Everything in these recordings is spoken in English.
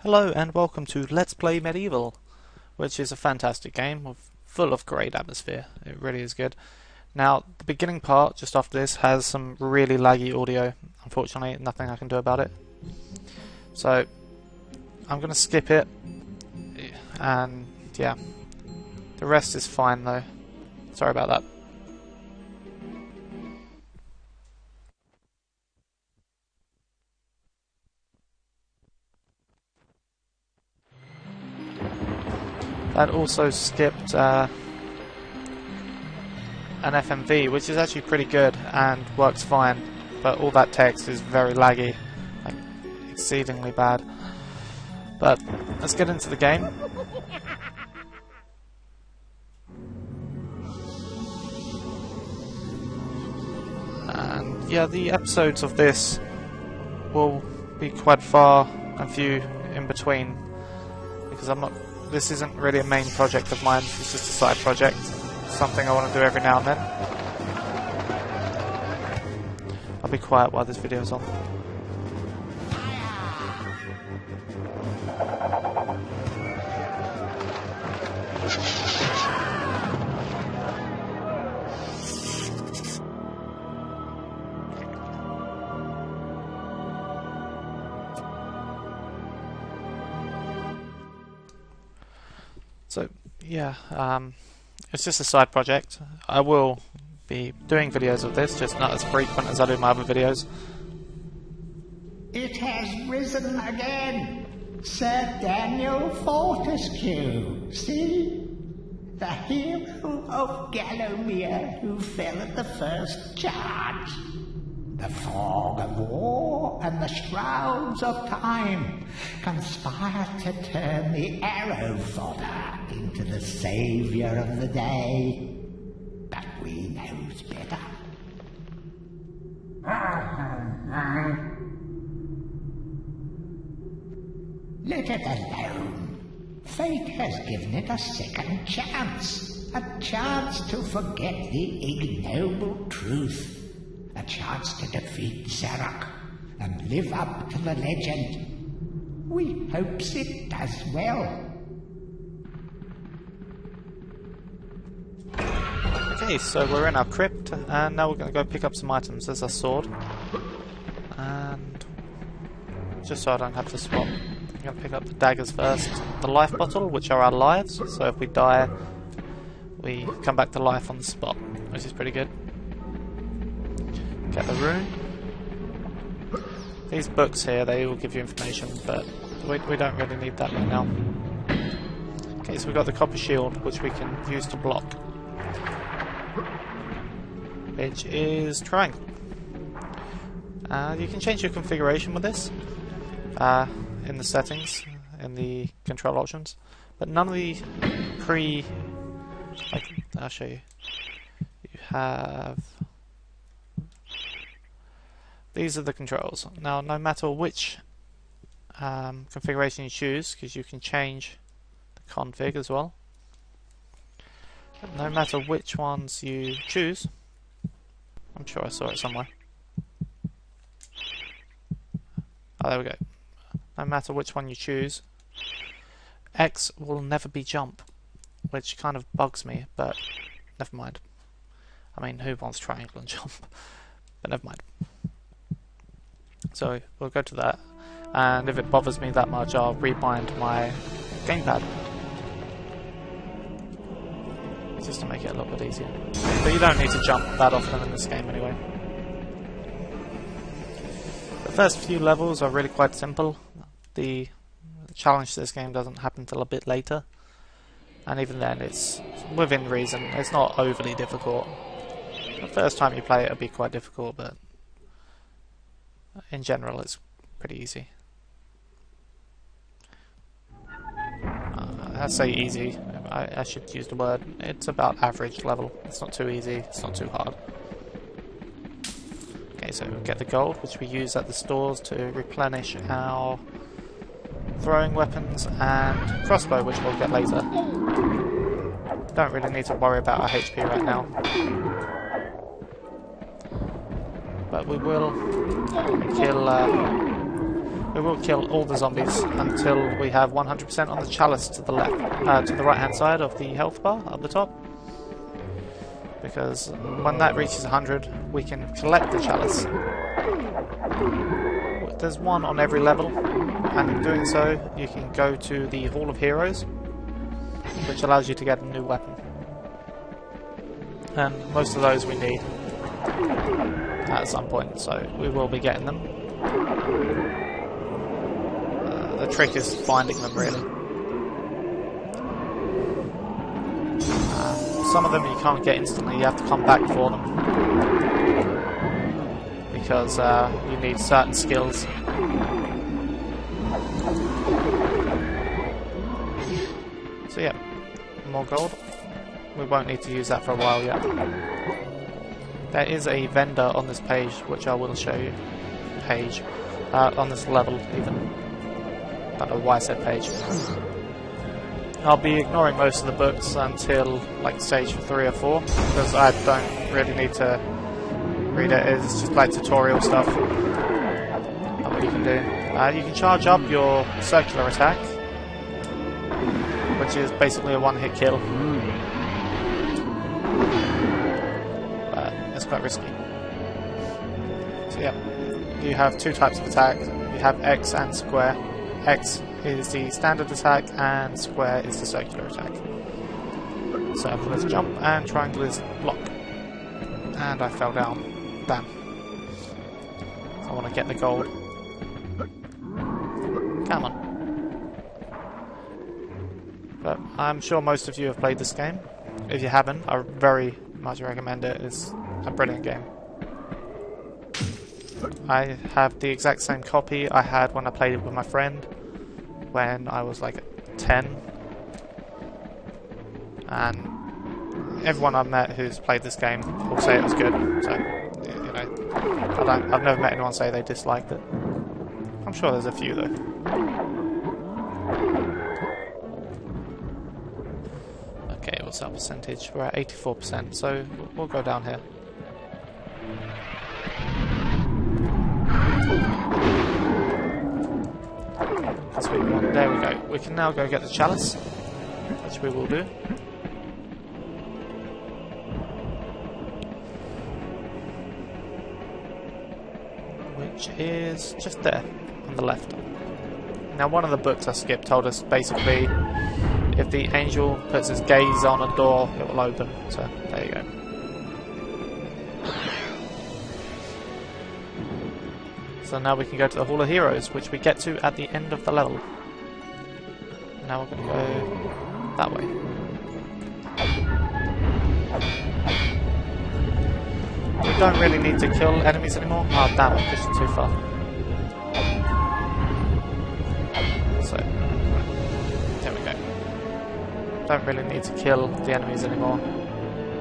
Hello and welcome to Let's Play Medieval, which is a fantastic game full of great atmosphere. It really is good. Now, the beginning part, just after this, has some really laggy audio. Unfortunately, nothing I can do about it. So, I'm going to skip it, and yeah. The rest is fine though. Sorry about that. That also skipped an FMV, which is actually pretty good and works fine, but all that text is very laggy, like exceedingly bad. But let's get into the game. And yeah, the episodes of this will be quite far and few in between, because this isn't really a main project of mine, it's just a side project. Something I want to do every now and then. I'll be quiet while this video's on. So, yeah, it's just a side project. I will be doing videos of this, just not as frequent as I do my other videos. It has risen again! Sir Daniel Fortescue, see? The hero of Gallowmere who fell at the first charge. The fog of war and the shrouds of time conspire to turn the arrow fodder into the saviour of the day. But we knows better. Let it alone. Fate has given it a second chance. A chance to forget the ignoble truth. A chance to defeat Zarok and live up to the legend. We hopes it does well. Okay, so we're in our crypt, and now we're going to go pick up some items. There's our sword. And just so I don't have to swap, I'm going to pick up the daggers first. The life bottle, which are our lives, so if we die, we come back to life on the spot, which is pretty good. Get the rune. These books here, they all give you information, but we don't really need that right now. Okay, so we've got the copper shield, which we can use to block, which is triangle. You can change your configuration with this in the settings, in the control options, but none of the I'll show you. You have... These are the controls. Now, no matter which configuration you choose, because you can change the config as well, but no matter which ones you choose, I'm sure I saw it somewhere. Oh, there we go. No matter which one you choose, X will never be jump, which kind of bugs me, but never mind. I mean, who wants triangle and jump? But never mind. So we'll go to that, and if it bothers me that much, I'll rebind my gamepad, just to make it a little bit easier. But you don't need to jump that often in this game anyway. The first few levels are really quite simple. The challenge to this game doesn't happen until a bit later, and even then it's within reason. It's not overly difficult. The first time you play it, it'll be quite difficult, but in general it's pretty easy. I say easy, I should use the word. It's about average level. It's not too easy, it's not too hard. Okay, so we'll get the gold, which we use at the stores to replenish our throwing weapons and crossbow, which we'll get later. Don't really need to worry about our HP right now, but we will kill We will kill all the zombies until we have 100% on the chalice to the left, to the right hand side of the health bar up the top. Because when that reaches 100, we can collect the chalice. There's one on every level, and in doing so, you can go to the Hall of Heroes, which allows you to get a new weapon. And most of those we need at some point, so we will be getting them. The trick is finding them, really. Some of them you can't get instantly, you have to come back for them. Because you need certain skills. So yeah, more gold. We won't need to use that for a while yet. There is a vendor on this page, which I will show you. On this level, even. I don't know why I said page. I'll be ignoring most of the books until like stage 3 or 4, because I don't really need to read it. It's just like tutorial stuff. What you can do. You can charge up your circular attack, which is basically a one-hit kill. But it's quite risky. So yeah, you have two types of attack. You have X and square. X is the standard attack and square is the circular attack. Circle is jump and triangle is block. And I fell down. Damn. I want to get the gold. Come on. But I'm sure most of you have played this game. If you haven't, I very much recommend it. It's a brilliant game. I have the exact same copy I had when I played it with my friend when I was like 10, and everyone I've met who's played this game will say it was good. So you know, I've never met anyone say they disliked it. I'm sure there's a few though. Okay, what's our percentage? We're at 84%, so we'll go down here. There we go. We can now go get the chalice, which we will do. Which is just there, on the left. Now one of the books I skipped told us basically if the angel puts his gaze on a door, it will open. So there you go. So now we can go to the Hall of Heroes, which we get to at the end of the level. Now we're going to go that way. We don't really need to kill enemies anymore. Oh damn, I'm pushing too far. So, there we go. Don't really need to kill the enemies anymore.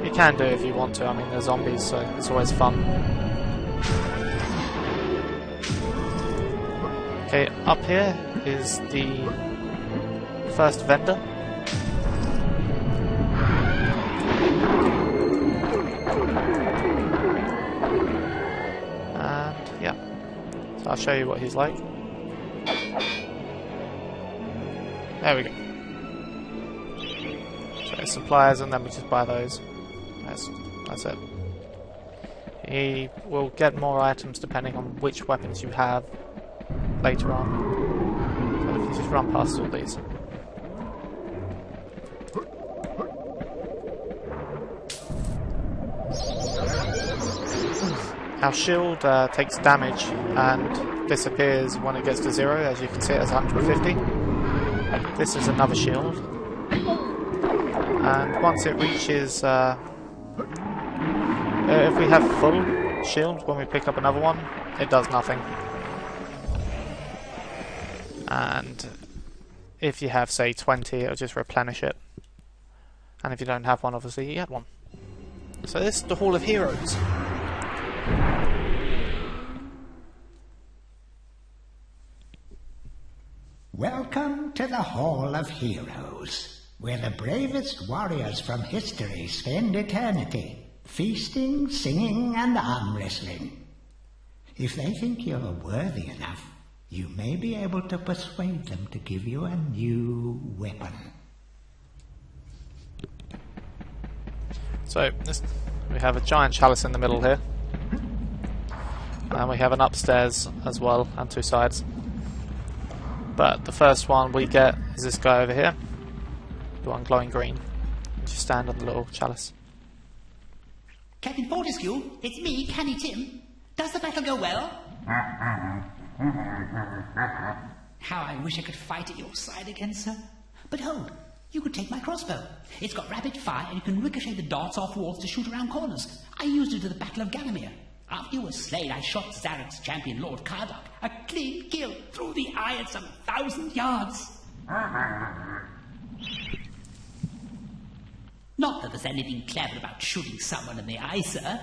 You can do it if you want to, I mean they're zombies, so it's always fun. Okay, up here is the first vendor. And yeah, so I'll show you what he's like. There we go. So suppliers, and then we just buy those. That's it. He will get more items depending on which weapons you have later on. So if you just run past all these. Our shield takes damage and disappears when it gets to 0, as you can see it has 150. This is another shield. And once it reaches... if we have full shield, when we pick up another one, it does nothing. And if you have, say, 20, it'll just replenish it. And if you don't have one, obviously, you get one. So this is the Hall of Heroes. Welcome to the Hall of Heroes, where the bravest warriors from history spend eternity, feasting, singing, and arm wrestling. If they think you're worthy enough, you may be able to persuade them to give you a new weapon. So, we have a giant chalice in the middle here. And we have an upstairs as well, and two sides. But the first one we get is this guy over here. The one glowing green. Just stand on the little chalice. Captain Fortescue, it's me, Canny Tim. Does the battle go well? How I wish I could fight at your side again, sir. But hold, you could take my crossbow. It's got rapid fire and you can ricochet the darts off walls to shoot around corners. I used it at the Battle of Gallowmere. After you were slain, I shot Zarek's champion, Lord Kardok. A clean kill through the eye at some 1,000 yards. Not that there's anything clever about shooting someone in the eye, sir.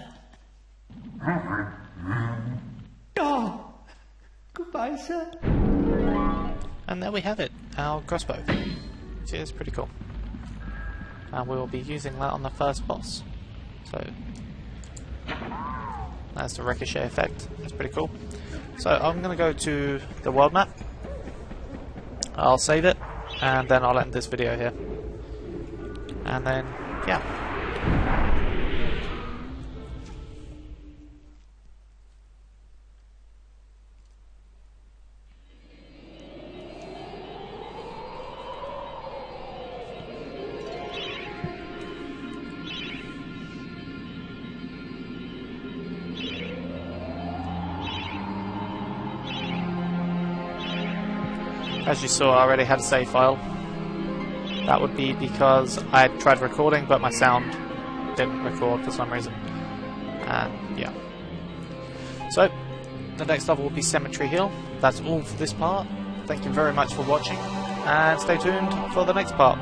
Oh, goodbye, sir. And there we have it, our crossbow, which is pretty cool. And we will be using that on the first boss. So that's the ricochet effect. That's pretty cool. So I'm going to go to the world map. I'll save it, and then I'll end this video here. And then, yeah. As you saw, I already had a save file. That would be because I tried recording, but my sound didn't record for some reason. And yeah. So, the next level will be Cemetery Hill. That's all for this part. Thank you very much for watching, and stay tuned for the next part.